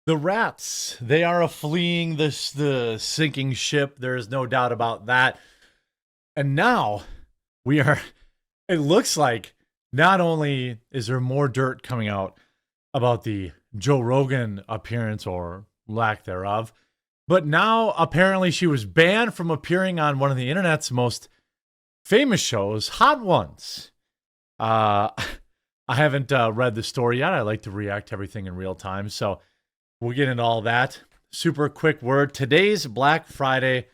The rats, they are fleeing the sinking ship. There is no doubt about that. And now we are, it looks like not only is there more dirt coming out about the Joe Rogan appearance or lack thereof, but now apparently she was banned from appearing on one of the internet's most famous shows, Hot Ones. I haven't read the story yet. I like to react to everything in real time. So we'll get into all that. Super quick word. Today's Black Friday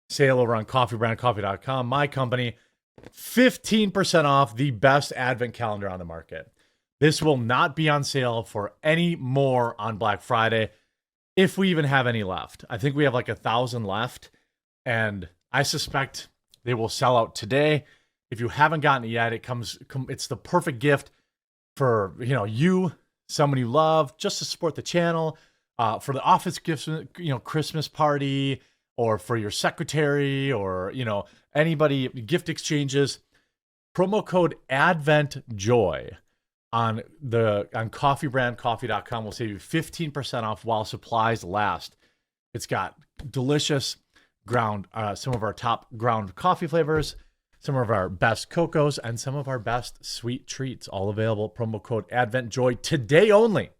sale over on coffeebrandcoffee.com, my company, 15% off the best advent calendar on the market. This will not be on sale for any more on Black Friday, if we even have any left. I think we have like 1,000 left, and I suspect they will sell out today. If you haven't gotten it yet, it's the perfect gift for you, someone you love, just to support the channel, for the office gifts, Christmas party, or for your secretary, or anybody, gift exchanges. Promo code ADVENTJOY on coffeebrandcoffee.com will save you 15% off while supplies last. It's got delicious ground, some of our top ground coffee flavors, some of our best cocos, and some of our best sweet treats, all available. Promo code ADVENTJOY today only.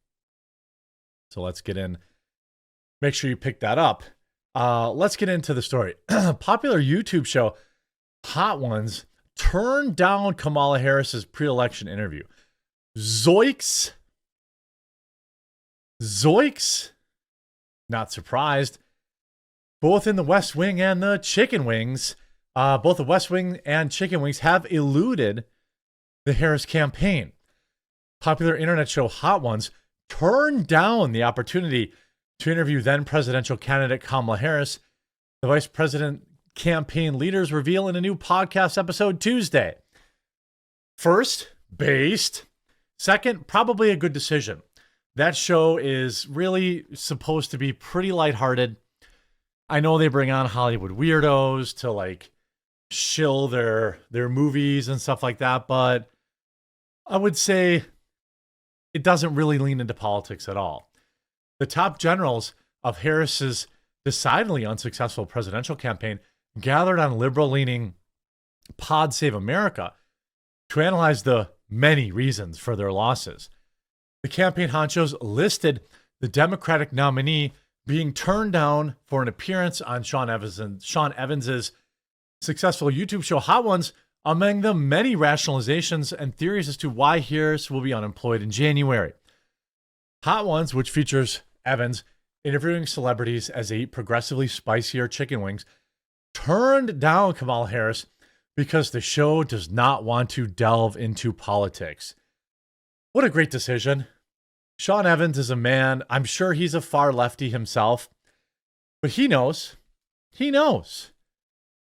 So let's get in. Make sure you pick that up. Let's get into the story. Popular YouTube show Hot Ones turned down Kamala Harris's pre-election interview. Zoinks. Not surprised. Both in the West Wing and the Chicken Wings, both the West Wing and Chicken Wings have eluded the Harris campaign. Popular internet show Hot Ones turned down the opportunity to interview then presidential candidate Kamala Harris. The vice president campaign leaders reveal in a new podcast episode Tuesday. First, based. Second, probably a good decision. That show is really supposed to be pretty lighthearted. I know they bring on Hollywood weirdos to shill their movies and stuff like that, but I would say it doesn't really lean into politics at all. The top generals of Harris's decidedly unsuccessful presidential campaign gathered on liberal-leaning Pod Save America to analyze the many reasons for their losses. The campaign honchos listed the Democratic nominee being turned down for an appearance on Sean Evans's successful YouTube show Hot Ones among the many rationalizations and theories as to why Harris will be unemployed in January. Hot Ones, which features Evans interviewing celebrities as they eat progressively spicier chicken wings, turned down Kamala Harris because the show does not want to delve into politics. What a great decision. Sean Evans is a man, I'm sure he's a far lefty himself, but he knows.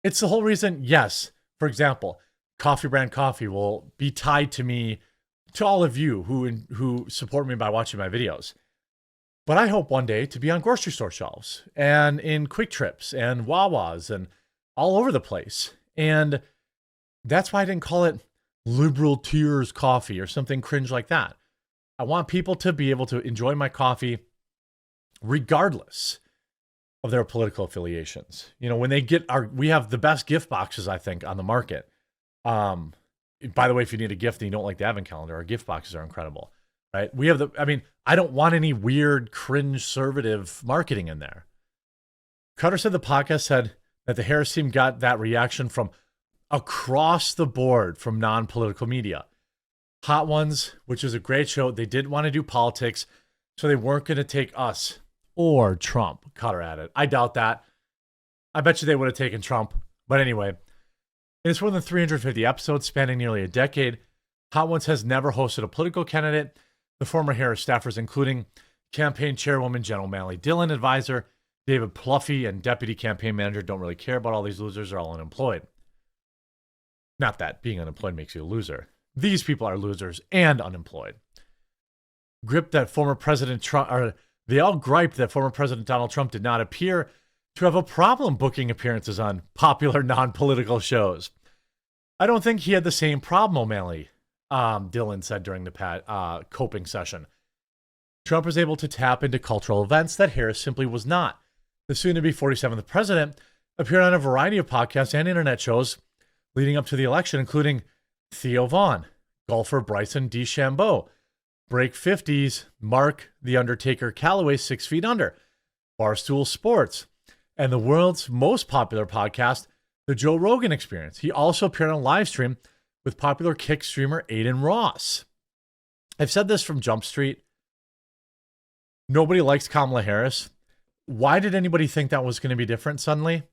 It's the whole reason, yes, for example, Coffee Brand Coffee will be tied to me, to all of you who support me by watching my videos. But I hope one day to be on grocery store shelves and in Quick Trips and Wawas and all over the place. And that's why I didn't call it Liberal Tears Coffee or something cringe like that. I want people to be able to enjoy my coffee regardless of their political affiliations. When they get we have the best gift boxes, I think, on the market. By the way, if you need a gift and you don't like the advent calendar, our gift boxes are incredible, right? We have I don't want any weird cringe conservative marketing in there. Cutter said the podcast said that the Harris team got that reaction from across the board from non-political media. Hot Ones, which is a great show, they didn't want to do politics, so they weren't going to take us or Trump. Cutter added. I doubt that. I bet you they would have taken Trump. But anyway, in its more than 350 episodes spanning nearly a decade, Hot Ones has never hosted a political candidate. The former Harris staffers, including campaign chairwoman Jen O'Malley Dillon, advisor David Pluffy, and deputy campaign manager, don't really care about all these losers, are all unemployed. Not that being unemployed makes you a loser. These people are losers and unemployed. They all griped that former President Donald Trump did not appear to have a problem booking appearances on popular non-political shows. I don't think he had the same problem, O'Malley, Dillon said during the coping session. Trump was able to tap into cultural events that Harris simply was not. The soon-to-be 47th president appeared on a variety of podcasts and internet shows leading up to the election, including Theo Vaughn, golfer Bryson DeChambeau, Break 50s, Mark the Undertaker Calloway 6 Feet Under, Barstool Sports, and the world's most popular podcast, The Joe Rogan Experience. He also appeared on a live stream with popular kick streamer Aiden Ross. I've said this from Jump Street. Nobody likes Kamala Harris. Why did anybody think that was going to be different suddenly?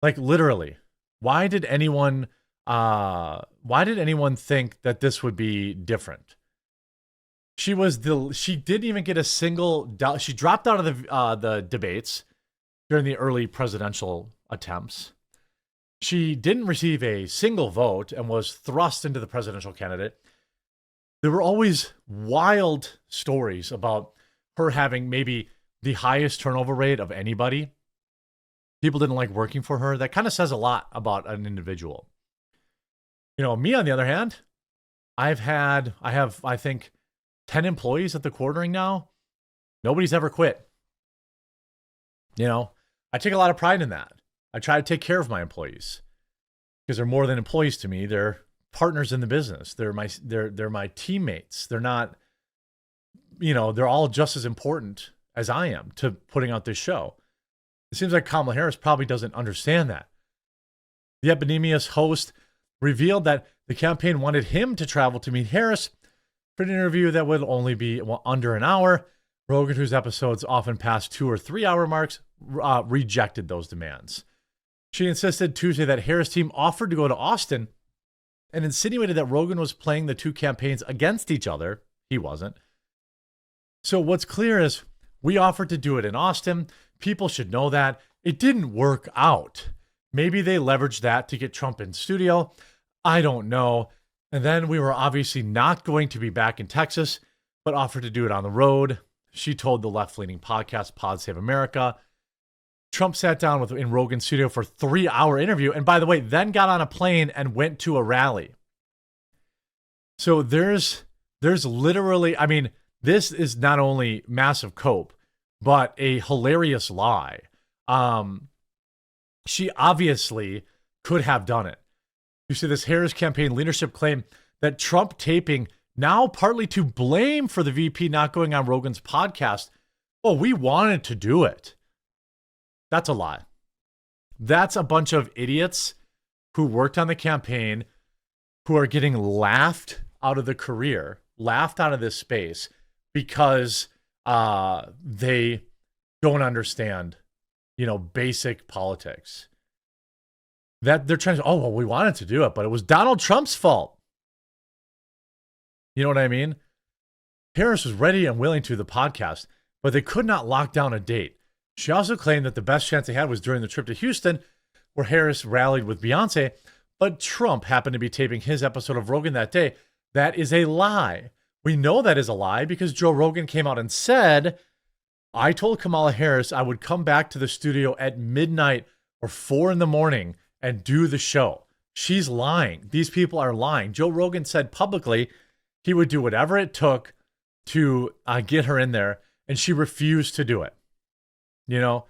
Like literally, why did anyone think that this would be different? She didn't even get a single, she dropped out of the debates during the early presidential attempts. She didn't receive a single vote and was thrust into the presidential candidate. There were always wild stories about her having maybe the highest turnover rate of anybody. People didn't like working for her. That kind of says a lot about an individual. You know, me on the other hand, I have, I think, 10 employees at the quartering now. Nobody's ever quit. You know, I take a lot of pride in that. I try to take care of my employees because they're more than employees to me. They're partners in the business. They're my teammates. They're not, you know, they're all just as important as I am to putting out this show. It seems like Kamala Harris probably doesn't understand that. The Epidemius host revealed that the campaign wanted him to travel to meet Harris for an interview that would only be under an hour. Rogan, whose episodes often pass 2 or 3 hour marks, rejected those demands. She insisted Tuesday that Harris' team offered to go to Austin and insinuated that Rogan was playing the two campaigns against each other. He wasn't. So what's clear is we offered to do it in Austin. People should know that. It didn't work out. Maybe they leveraged that to get Trump in studio. I don't know. And then we were obviously not going to be back in Texas, but offered to do it on the road. She told the left-leaning podcast Pod Save America. Trump sat down in Rogan's studio for a 3-hour interview. And by the way, then got on a plane and went to a rally. So there's literally, I mean, this is not only massive cope, but a hilarious lie. She obviously could have done it. You see this Harris campaign leadership claim that Trump taping, now partly to blame for the VP not going on Rogan's podcast. Well, we wanted to do it. That's a lie. That's a bunch of idiots who worked on the campaign, who are getting laughed out of the career, laughed out of this space because they don't understand, you know, basic politics. That they're trying to, oh, well, we wanted to do it, but it was Donald Trump's fault. You know what I mean? Harris was ready and willing to do the podcast, but they could not lock down a date. She also claimed that the best chance they had was during the trip to Houston, where Harris rallied with Beyonce, but Trump happened to be taping his episode of Rogan that day. That is a lie. We know that is a lie because Joe Rogan came out and said, I told Kamala Harris I would come back to the studio at midnight or 4 a.m. and do the show. She's lying. These people are lying. Joe Rogan said publicly he would do whatever it took to get her in there, and she refused to do it. You know,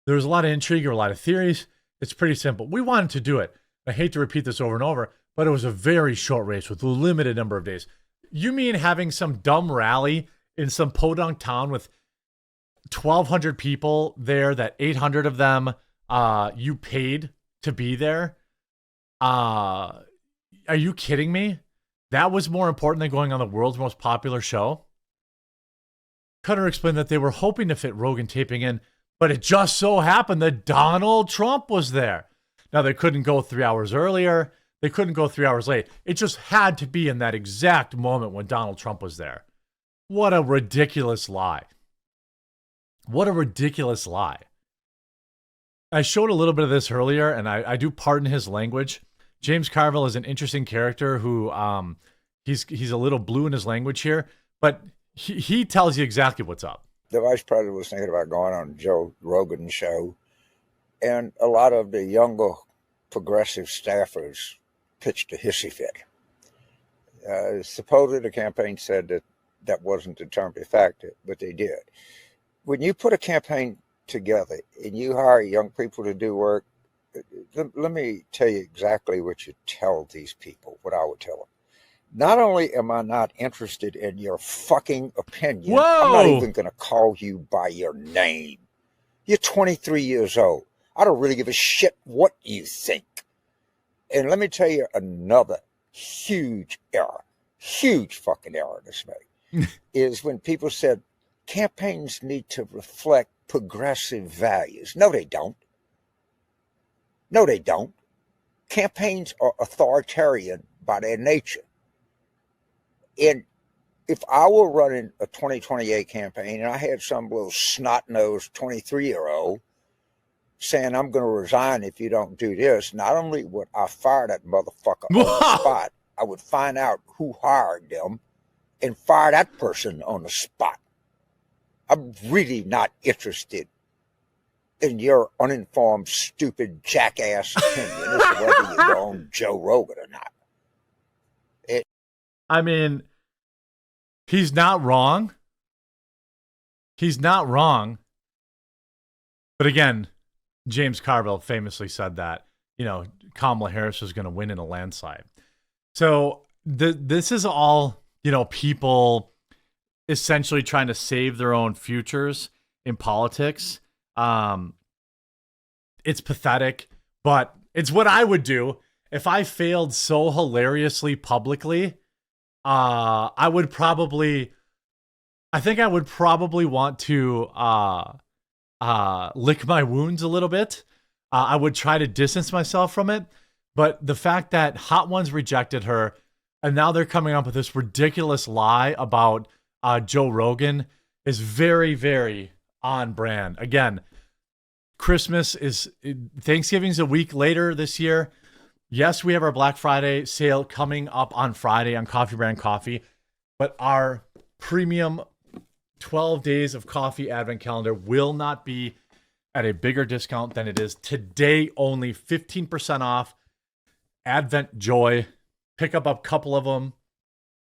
there was a lot of intrigue or a lot of theories. It's pretty simple. We wanted to do it. I hate to repeat this over and over, but it was a very short race with a limited number of days. You mean having some dumb rally in some podunk town with 1,200 people there, that 800 of them you paid to be there? Are you kidding me? That was more important than going on the world's most popular show? Cutter explained that they were hoping to fit Rogan taping in, but it just so happened that Donald Trump was there. Now, they couldn't go 3 hours earlier. They couldn't go 3 hours late. It just had to be in that exact moment when Donald Trump was there. What a ridiculous lie. What a ridiculous lie. I showed a little bit of this earlier, and I do pardon his language. James Carville is an interesting character who he's a little blue in his language here, but he tells you exactly what's up. The vice president was thinking about going on Joe Rogan's show, and a lot of the younger progressive staffers pitched a hissy fit. Supposedly the campaign said that that wasn't the term de facto, but they did. When you put a campaign together and you hire young people to do work, let me tell you exactly what you tell these people, what I would tell them. Not only am I not interested in your fucking opinion, I'm not Whoa! even going to call you by your name. You're 23 years old. I don't really give a shit what you think. And let me tell you another huge error, huge fucking error this made, is when people said campaigns need to reflect progressive values. No, they don't. No, they don't. Campaigns are authoritarian by their nature. And if I were running a 2028 campaign and I had some little snot-nosed 23-year-old saying, I'm going to resign if you don't do this, not only would I fire that motherfucker on the spot, I would find out who hired them and fire that person on the spot. I'm really not interested in your uninformed, stupid, jackass opinion as to whether you go on Joe Rogan or not. I mean, he's not wrong. He's not wrong. But again, James Carville famously said that, you know, Kamala Harris was going to win in a landslide. So this is all, you know, people essentially trying to save their own futures in politics. It's pathetic, but it's what I would do if I failed so hilariously publicly. I think I would probably want to lick my wounds a little bit. I would try to distance myself from it. But the fact that Hot Ones rejected her, and now they're coming up with this ridiculous lie about Joe Rogan is very, very on brand. Again, Thanksgiving's a week later this year. Yes, we have our Black Friday sale coming up on Friday on Coffee Brand Coffee, but our premium 12 days of coffee advent calendar will not be at a bigger discount than it is today. Only 15% off. Advent Joy. Pick up a couple of them.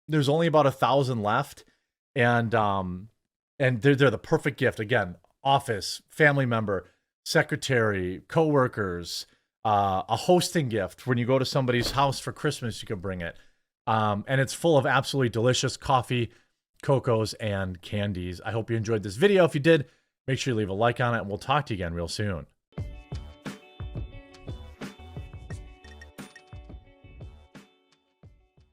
There's only about 1,000 left, and they're the perfect gift. Again, office, family member, secretary, coworkers. A hosting gift. When you go to somebody's house for Christmas, you can bring it. And it's full of absolutely delicious coffee, cocos, and candies. I hope you enjoyed this video. If you did, make sure you leave a like on it, and we'll talk to you again real soon.